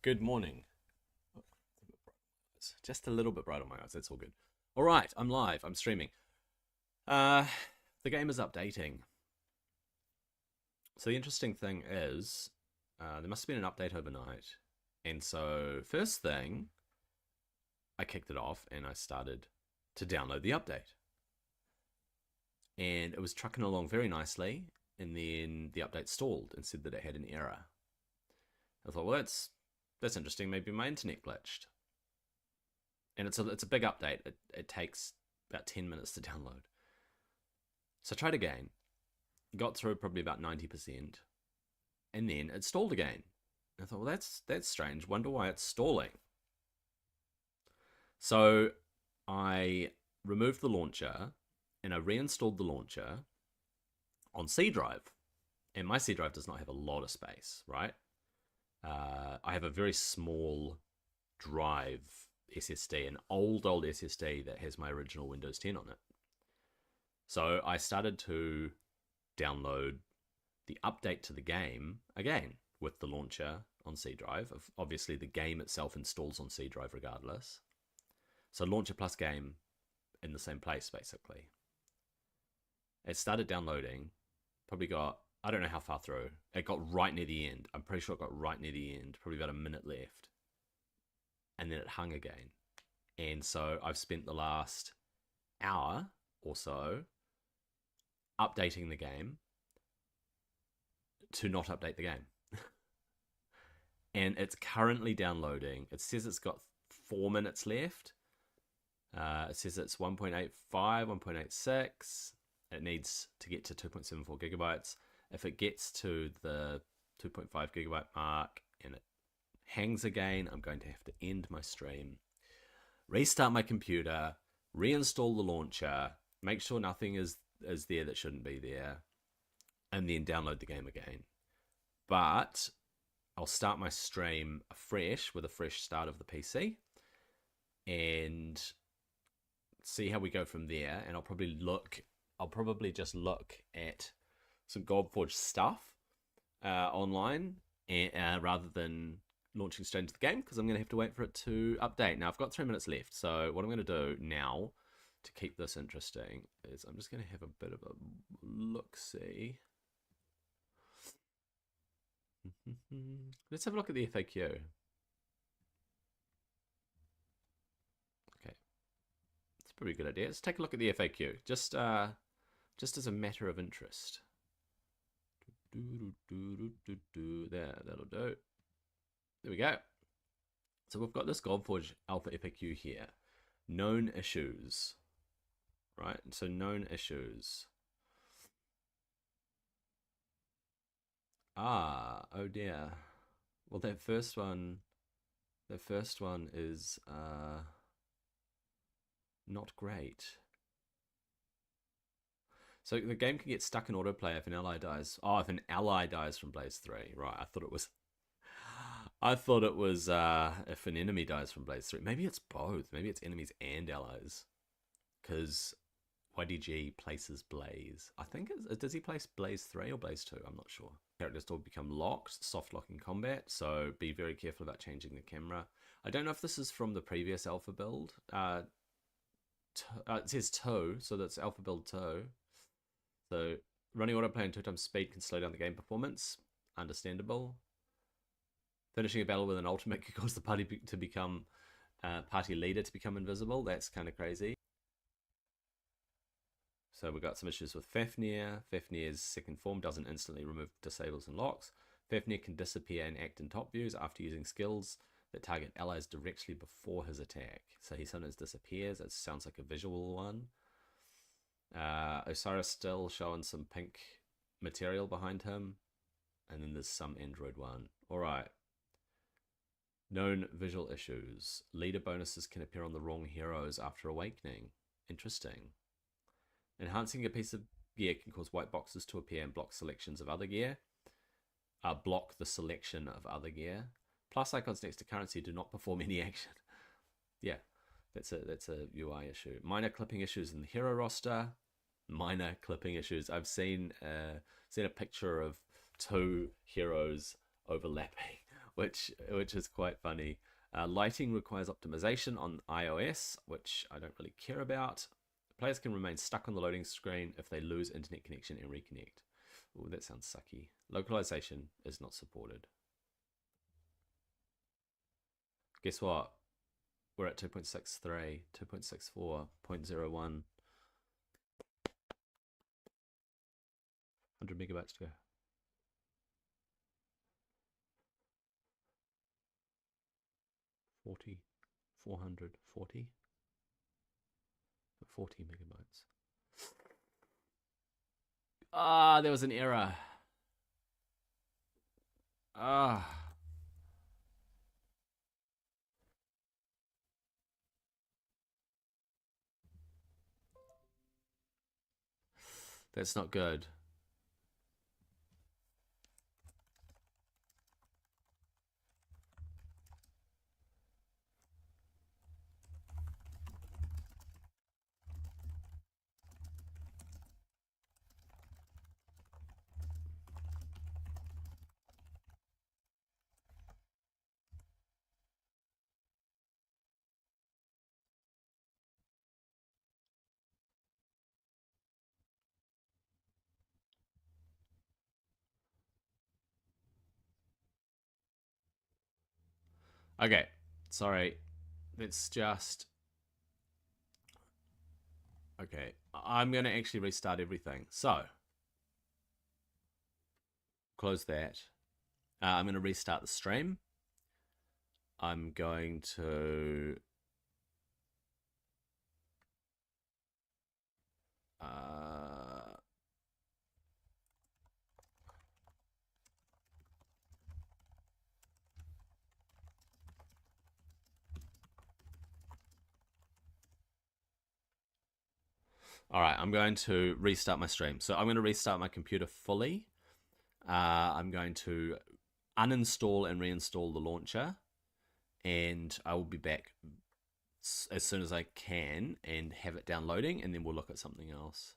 Good morning. Just a little bit bright on my eyes. That's all good. All right, I'm live. I'm streaming. Uh, the game is updating. So the interesting thing is, there must have been an update overnight, and so first thing, I kicked it off and I started to download the update, and it was trucking along very nicely. And then the update stalled and said that it had an error. I thought, well, that's interesting. Maybe my internet glitched. And it's a big update. It takes about 10 minutes to download. So I tried again. Got through probably about 90%. And then it stalled again. And I thought, well, that's strange. Wonder why it's stalling. So I removed the launcher and I reinstalled the launcher on C drive. And my C drive does not have a lot of space, right? I have a very small drive SSD, an old SSD that has my original Windows 10 on it. So I started to download the update to the game again with the launcher on C drive. Obviously, the game itself installs on C drive regardless. So launcher plus game in the same place, basically. It started downloading, probably got, I don't know how far through. It got right near the end. I'm pretty sure it got right near the end, probably about a minute left. And then it hung again. And so I've spent the last hour or so updating the game to not update the game. And it's currently downloading. It says it's got 4 minutes left. It says it's 1.85, 1.86. It needs to get to 2.74 gigabytes. If it gets to the 2.5 gigabyte mark and it hangs again, I'm going to have to end my stream, restart my computer, reinstall the launcher, make sure nothing is there that shouldn't be there, and then download the game again. But I'll start my stream afresh with a fresh start of the PC and see how we go from there. And I'll probably just look at some Goldforge stuff online rather than launching straight into the game, because I'm going to have to wait for it to update. Now I've got 3 minutes left, so what I'm going to do now to keep this interesting is I'm just going to have a bit of a look-see. Let's have a look at the FAQ. Okay, it's a pretty good idea. Let's take a look at the FAQ, just as a matter of interest. There, that'll do. There we go. So we've got this Goldforge Alpha FAQ here. Known issues. Right? So known issues. Oh dear. Well, that first one is not great. So the game can get stuck in autoplay if an ally dies. Oh, if an ally dies from Blaze 3. Right, I thought it was if an enemy dies from Blaze 3. Maybe it's both. Maybe it's enemies and allies. Because YDG places Blaze. I think does he place Blaze 3 or Blaze 2? I'm not sure. Characters will become locked, soft lock in combat, so be very careful about changing the camera. I don't know if this is from the previous alpha build. It says 2, so that's alpha build 2. So running autoplay and 2 times speed can slow down the game performance. Understandable. Finishing a battle with an ultimate could cause the party to become party leader to become invisible. That's kind of crazy. So we've got some issues with Fafnir. Fafnir's second form doesn't instantly remove disables and locks. Fafnir can disappear and act in top views after using skills that target allies directly before his attack. So he sometimes disappears. It sounds like a visual one. Osiris still showing some pink material behind him. And then there's some android one. Alright. Known visual issues. Leader bonuses can appear on the wrong heroes after awakening. Interesting. Enhancing a piece of gear can cause white boxes to appear and block selections of other gear. Block the selection of other gear. Plus icons next to currency do not perform any action. Yeah, that's a UI issue. Minor clipping issues in the hero roster. Minor clipping issues. I've seen a picture of 2 heroes overlapping which is quite funny. Lighting requires optimization on iOS, which I don't really care about. Players can remain stuck on the loading screen if they lose internet connection and reconnect. Oh, that sounds sucky. Localization is not supported. Guess what? We're at 2.63, 2.64, 0.01. 100 megabytes to go. 40, 440, 40 megabytes. Ah, there was an error. Ah. That's not good. Okay, sorry. Let's just... Okay, I'm going to actually restart everything. So, close that. I'm going to restart the stream. I'm going to... all right, I'm going to restart my stream. So I'm going to restart my computer fully. I'm going to uninstall and reinstall the launcher. And I will be back as soon as I can and have it downloading, and then we'll look at something else.